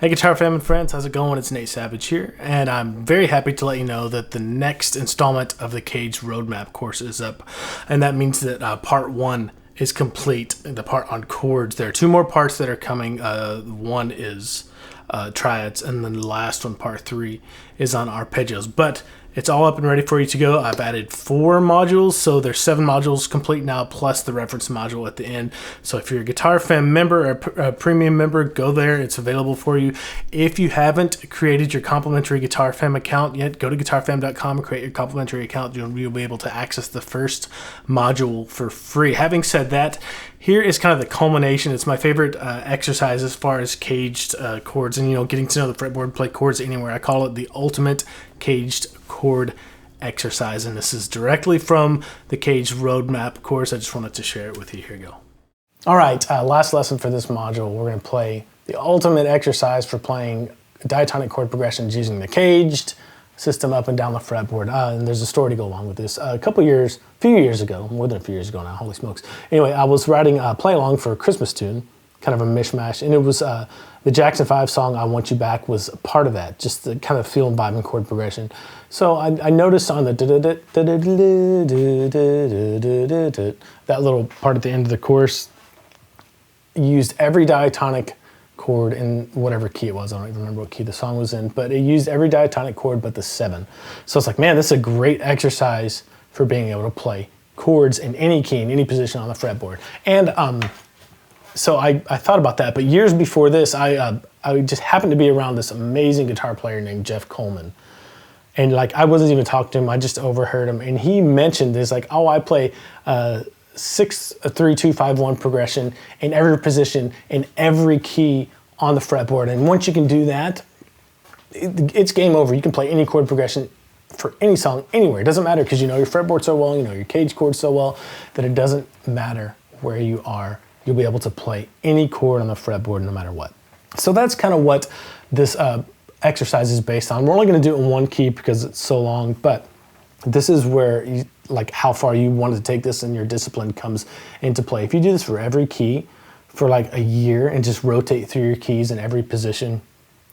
Hey Guitar fam and friends, how's it going? It's Nate Savage here, and I'm very happy to let you know that the next installment of the CAGED Roadmap course is up, and that means that part 1 is complete, the part on chords. There are 2 more parts that are coming. One is triads, and then the last one, part 3, is on arpeggios, but it's all up and ready for you to go. I've added 4 modules, so there's 7 modules complete now, plus the reference module at the end. So if you're a Guitar Fam member or a premium member, go there. It's available for you. If you haven't created your complimentary Guitar Fam account yet, go to guitarfam.com and create your complimentary account. You'll be able to access the first module for free. Having said that, here is kind of the culmination. It's my favorite exercise as far as caged chords and, getting to know the fretboard, play chords anywhere. I call it the ultimate caged chord exercise, and this is directly from the CAGED Roadmap course. I just wanted to share it with you. Here you go. All right, last lesson for this module. We're going to play the ultimate exercise for playing diatonic chord progressions using the CAGED system up and down the fretboard. And there's a story to go along with this. A few years ago, more than a few years ago now, holy smokes. Anyway, I was writing a play along for a Christmas tune, kind of a mishmash, and it was the Jackson 5 song, I Want You Back, was part of that, just the kind of feel and vibe and chord progression. So I noticed on the that little part at the end of the chorus, used every diatonic chord in whatever key it was. I don't even remember what key the song was in, but it used every diatonic chord but the 7. So it's like, man, this is a great exercise for being able to play chords in any key, in any position on the fretboard. And so I thought about that, but years before this, I just happened to be around this amazing guitar player named Jeff Coleman. And I wasn't even talking to him, I just overheard him. And he mentioned this, oh, I play 6-3-2-5-1 progression in every position, in every key on the fretboard. And once you can do that, it's game over. You can play any chord progression for any song, anywhere. It doesn't matter because you know your fretboard so well, you know your CAGED chords so well, that it doesn't matter where you are. You'll be able to play any chord on the fretboard no matter what. So that's kind of what this exercise is based on. We're only going to do it in one key because it's so long, but this is where how far you want to take this and your discipline comes into play. If you do this for every key for a year and just rotate through your keys in every position,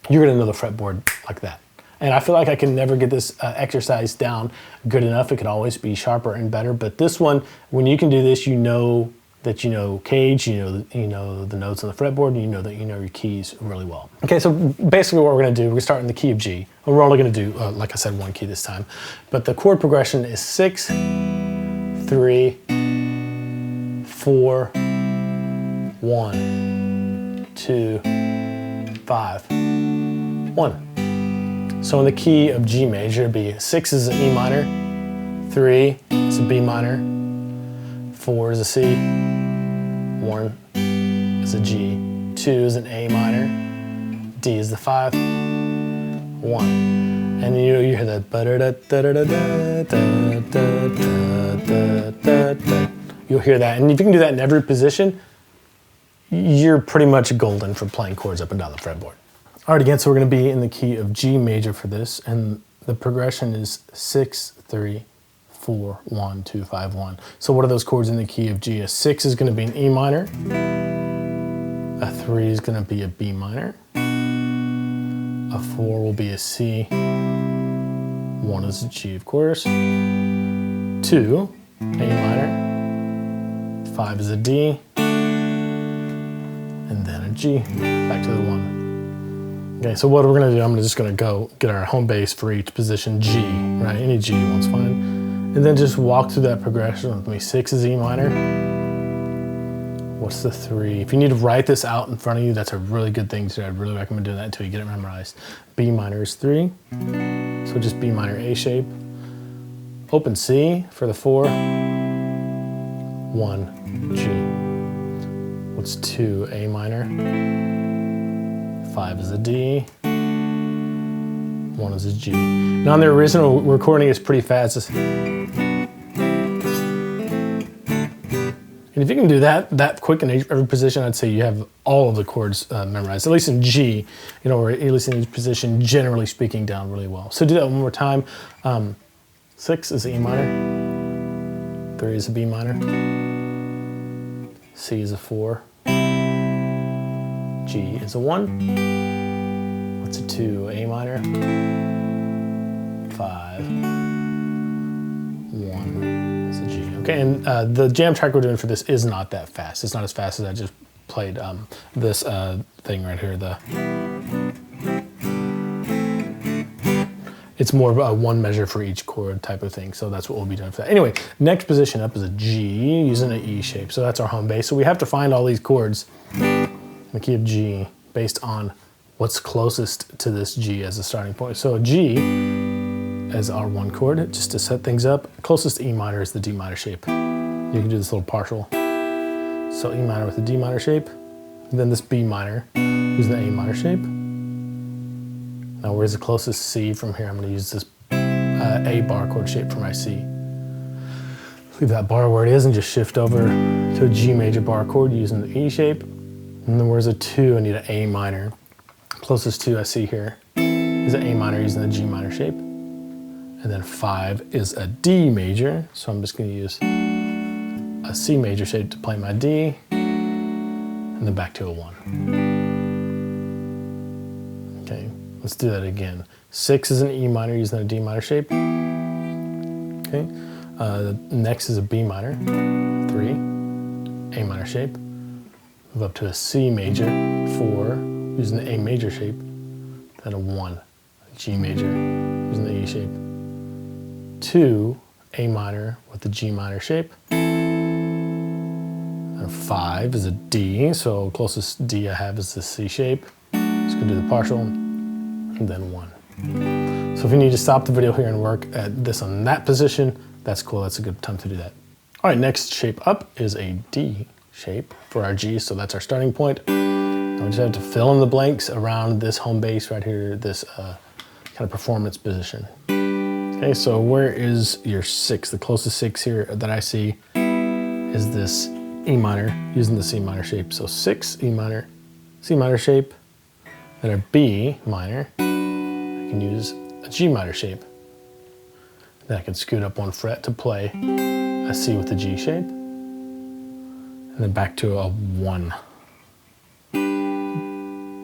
you're going to know the fretboard like that. And I feel like I can never get this exercise down good enough. It could always be sharper and better, but this one, when you can do this, you know that you know CAGED, you know the notes on the fretboard, and you know that you know your keys really well. Okay, so basically what we're going to do, we're going to start in the key of G. And we're only going to do, like I said, one key this time. But the chord progression is 6, 3, 4, 1, 2, 5, 1. So in the key of G major, it'd be 6 is an E minor, 3 is a B minor, 4 is a C, 1 is a G, 2 is an A minor, D is the 5, 1. And you hear that. You'll hear that. And if you can do that in every position, you're pretty much golden for playing chords up and down the fretboard. All right, again, so we're going to be in the key of G major for this, and the progression is 6, 3, 4, 1, 2, 5, 1. So what are those chords in the key of G? A 6 is going to be an E minor. A 3 is going to be a B minor. A 4 will be a C. 1 is a G, of course. 2, A minor. 5 is a D. And then a G. Back to the 1. Okay, so what we're going to do, I'm just going to go get our home bass for each position G, right? Any G one's fine. And then just walk through that progression with me. 6 is E minor. What's the 3? If you need to write this out in front of you, that's a really good thing to do. I'd really recommend doing that until you get it memorized. B minor is 3. So just B minor A shape. Open C for the 4. 1 G. What's 2? A minor. 5 is a D. 1 is a G. Now on the original recording, it's pretty fast. And if you can do that quick in every position, I'd say you have all of the chords memorized, at least in G, or at least in each position, generally speaking, down really well. So do that one more time. 6 is E minor. 3 is a B minor. C is a 4. G is a 1. to A minor, 5, 1, that's a G. Okay, and the jam track we're doing for this is not that fast. It's not as fast as I just played this thing right here. It's more of a one measure for each chord type of thing, so that's what we'll be doing for that. Anyway, next position up is a G using an E shape, so that's our home base. So we have to find all these chords in the key of G based on what's closest to this G as a starting point. So a G as our one chord, just to set things up. Closest to E minor is the D minor shape. You can do this little partial. So E minor with the D minor shape, and then this B minor using the A minor shape. Now where's the closest C from here? I'm going to use this A bar chord shape for my C. Leave that bar where it is and just shift over to a G major bar chord using the E shape. And then where's a 2? I need an A minor. Closest to I see here is an A minor using the G minor shape. And then 5 is a D major, so I'm just going to use a C major shape to play my D, and then back to a 1. Okay. Let's do that again. 6 is an E minor using a D minor shape. Okay. Next is a B minor. 3. A minor shape. Move up to a C major. 4 using the A major shape. Then a 1. A G major using the E shape. 2. A minor with the G minor shape. And 5 is a D. So closest D I have is the C shape. Just gonna do the partial. And then 1. So if you need to stop the video here and work at this on that position, that's cool. That's a good time to do that. All right, next shape up is a D shape for our G. So that's our starting point. Now we just have to fill in the blanks around this home base right here, this kind of performance position. Okay, so where is your 6? The closest 6 here that I see is this E minor using the C minor shape. So 6, E minor, C minor shape. Then our B minor, I can use a G minor shape. Then I can scoot up 1 fret to play a C with the G shape. And then back to a 1.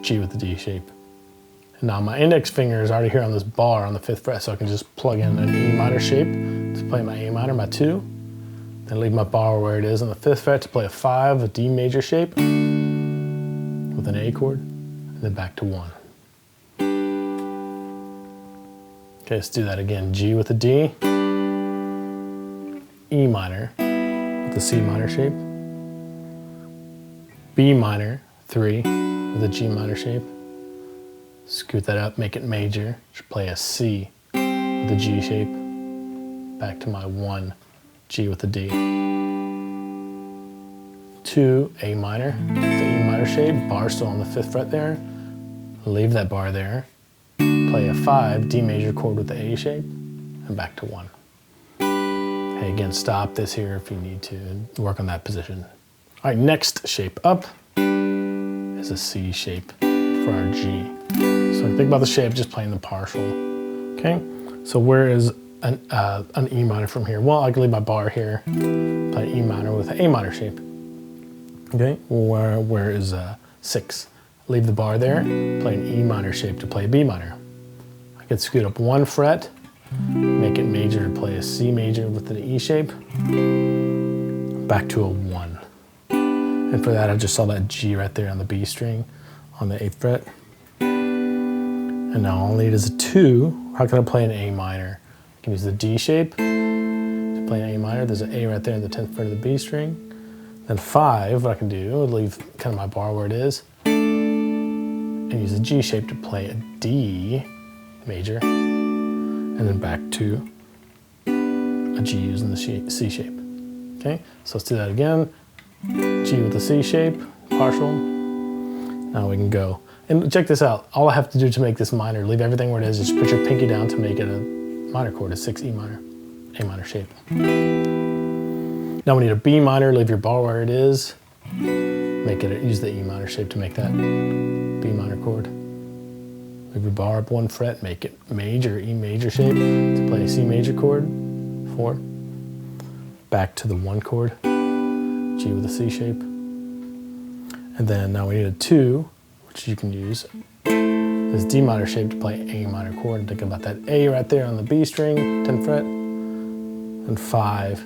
G with the D shape. And now my index finger is already here on this bar on the 5th fret, so I can just plug in an E minor shape to play my A minor, my 2. Then leave my bar where it is on the 5th fret to play a 5, a D major shape with an A chord. Then back to 1. Okay, let's do that again. G with a D, E minor with the C minor shape, B minor, 3 with a G minor shape, scoot that up, make it major, just play a C with a G shape, back to my 1, G with a D. 2, A minor with the E minor shape, bar still on the 5th fret there. Leave that bar there, play a 5, D major chord with the A shape, and back to 1. Okay, again, stop this here if you need to work on that position. All right, next shape up is a C shape for our G. So think about the shape, just playing the partial. Okay, so where is an E minor from here? Well, I can leave my bar here, play E minor with an A minor shape. Okay, where is 6? Leave the bar there, play an E minor shape to play a B minor. I could scoot up 1 fret, make it major to play a C major with an E shape, back to a 1. And for that, I just saw that G right there on the B string on the 8th fret. And now all I need is a 2. How can I play an A minor? I can use the D shape to play an A minor. There's an A right there in the 10th fret of the B string. Then 5, what I can do, I'll leave kind of my bar where it is, and use a G shape to play a D major, and then back to a G using the C shape. Okay, so let's do that again. G with the C shape, partial. Now we can go. And check this out. All I have to do to make this minor, leave everything where it is, just put your pinky down to make it a minor chord, a 6 E minor, A minor shape. Now we need a B minor, leave your bar where it is, use the E minor shape to make that B minor chord. Leave your bar up 1 fret, make it major, E major shape to play a C major chord, 4. Back to the 1 chord, G with a C shape. And then now we need a 2, which you can use the this D minor shape to play A minor chord. And think about that A right there on the B string, 10th fret, and 5.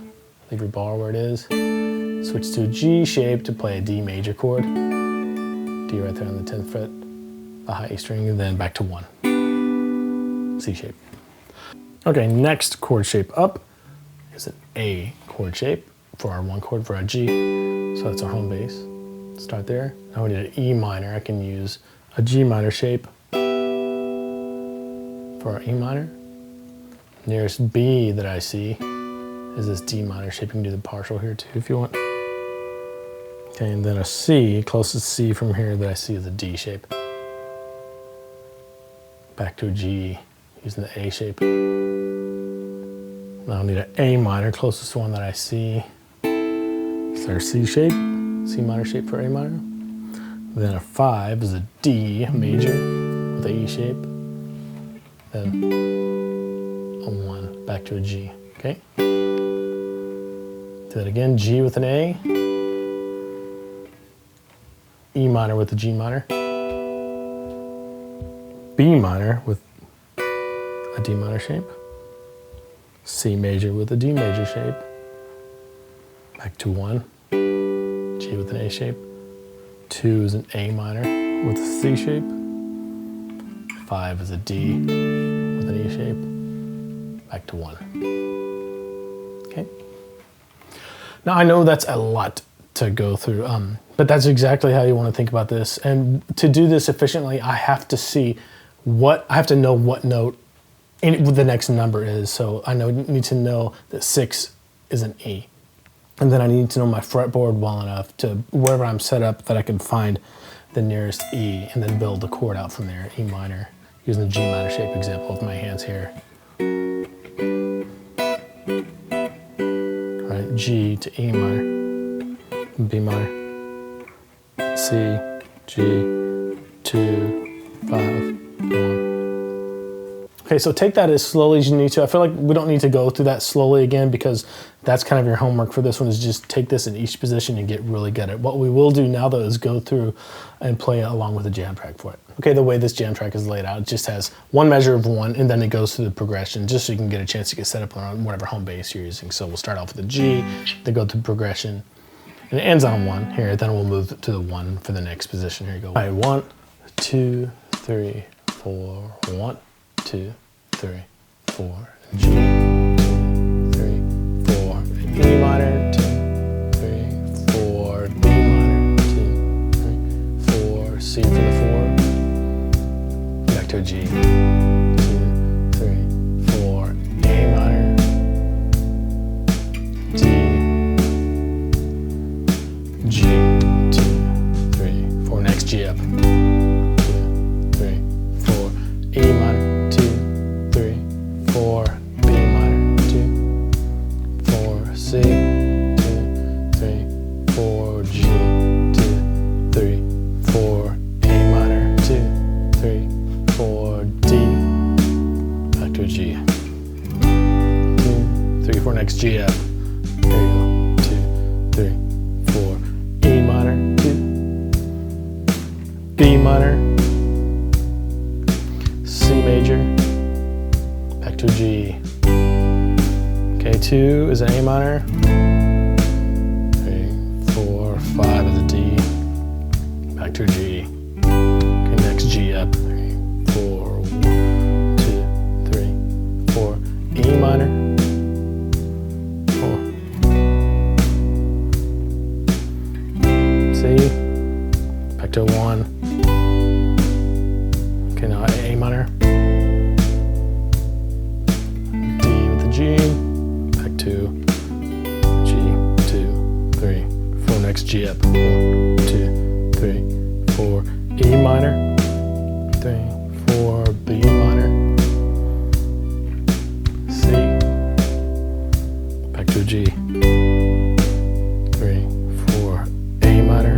Leave your bar where it is. Switch to a G shape to play a D major chord. D right there on the 10th fret, the high A string, and then back to 1. C shape. Okay, next chord shape up is an A chord shape for our 1 chord for our G. So that's our home bass. Start there. Now we need an E minor. I can use a G minor shape for our E minor. Nearest B that I see is this D minor shape. You can do the partial here too if you want. Okay, and then a C, closest C from here that I see is a D shape. Back to a G using the A shape. Now I need an A minor, closest one that I see is our C shape, C minor shape for A minor. Then a 5 is a D major with a E shape. Then a 1, back to a G, okay? Do that again, G with an A, E minor with a G minor, B minor with a D minor shape, C major with a D major shape, back to 1, G with an A shape, 2 is an A minor with a C shape, 5 is a D with an E shape, back to 1. Okay. Now I know that's a lot to go through, but that's exactly how you want to think about this. And to do this efficiently, I have to know what note the next number is. So I need to know that 6 is an E. And then I need to know my fretboard well enough to wherever I'm set up that I can find the nearest E and then build the chord out from there, E minor, using the G minor shape example with my hands here. All right, G to E minor, B minor, C, G, 2, 5, 1. Okay, so take that as slowly as you need to. I feel like we don't need to go through that slowly again because that's kind of your homework for this one, is just take this in each position and get really good at it. What we will do now though is go through and play along with a jam track for it. Okay, the way this jam track is laid out, it just has one measure of 1 and then it goes through the progression just so you can get a chance to get set up on whatever home bass you're using. So we'll start off with a G, then go through progression, and it ends on 1 here, then we'll move to the 1 for the next position. Here you go. All right, 1, 2, 3, 4, 1, 2, 3, 4, G, 2, 3, 4, E minor, 2, 3, 4, D minor, 2, 3, 4, C for the 4, back to a G, 2, 3, 4, A minor, D, G, 2, 3, 4, next G up, 2, 3, 4, E minor, 2, 3, 4, B minor, 2, 4, C, 2, 3, 4, G, 2, 3, 4, A minor, 2, 3, 4, D, back to a G, 2, 3, 4, next G up, there you go, 2, 3, 4, E minor, 2, B minor, C major, back to a G. Okay, 2 is an A minor, 3, 4, 5 is a D, back to a G. Okay, next G up, 3, 4, 1, 2, 3, 4, E minor, 4, C, back to a 1. Okay, now A minor, D with the G, back to G, 2, 3, 4, next G up, 1, 2, 3, 4, E minor, 3, 4, B minor, C, back to a G, 3, 4, A minor,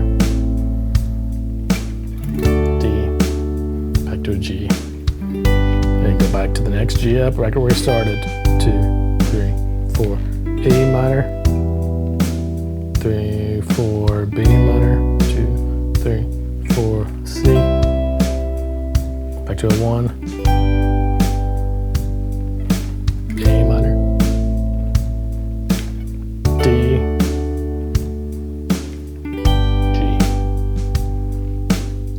D, back to a G, and go back to the next G up, right where we started, 2, 3, 4, E minor, 3, 4, B minor, 2, 3, 4, C, back to a 1, A minor, D, G.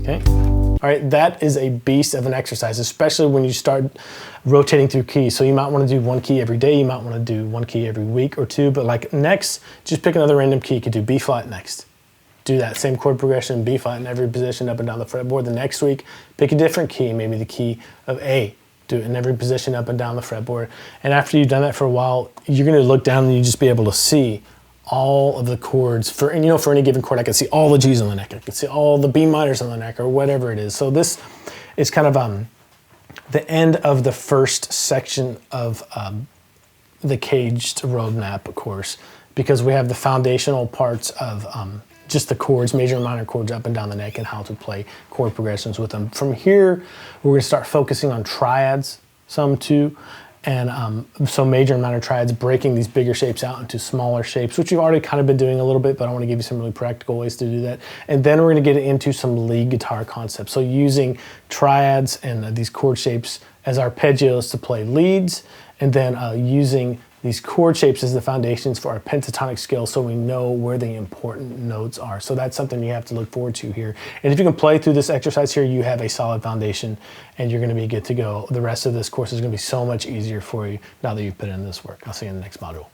Okay. All right, that is a beast of an exercise, especially when you start rotating through keys. So you might want to do one key every day. You might want to do one key every week or two. But like next, just pick another random key. You could do B flat next. Do that same chord progression, B flat in every position up and down the fretboard. The next week, pick a different key, maybe the key of A. Do it in every position up and down the fretboard. And after you've done that for a while, you're going to look down and you just be able to see all of the chords for, and you know, for any given chord, I can see all the G's on the neck. I can see all the B minors on the neck or whatever it is. So this is kind of the end of the first section of the CAGED roadmap course, because we have the foundational parts of just the chords, major and minor chords up and down the neck, and how to play chord progressions with them. From here, we're going to start focusing on triads, some too, and so major and minor triads, breaking these bigger shapes out into smaller shapes, which we've already kind of been doing a little bit, but I want to give you some really practical ways to do that. And then we're going to get into some lead guitar concepts. So using triads and these chord shapes as arpeggios to play leads, and then using these chord shapes as the foundations for our pentatonic scale, so we know where the important notes are. So that's something you have to look forward to here. And if you can play through this exercise here, you have a solid foundation and you're going to be good to go. The rest of this course is going to be so much easier for you now that you've put in this work. I'll see you in the next module.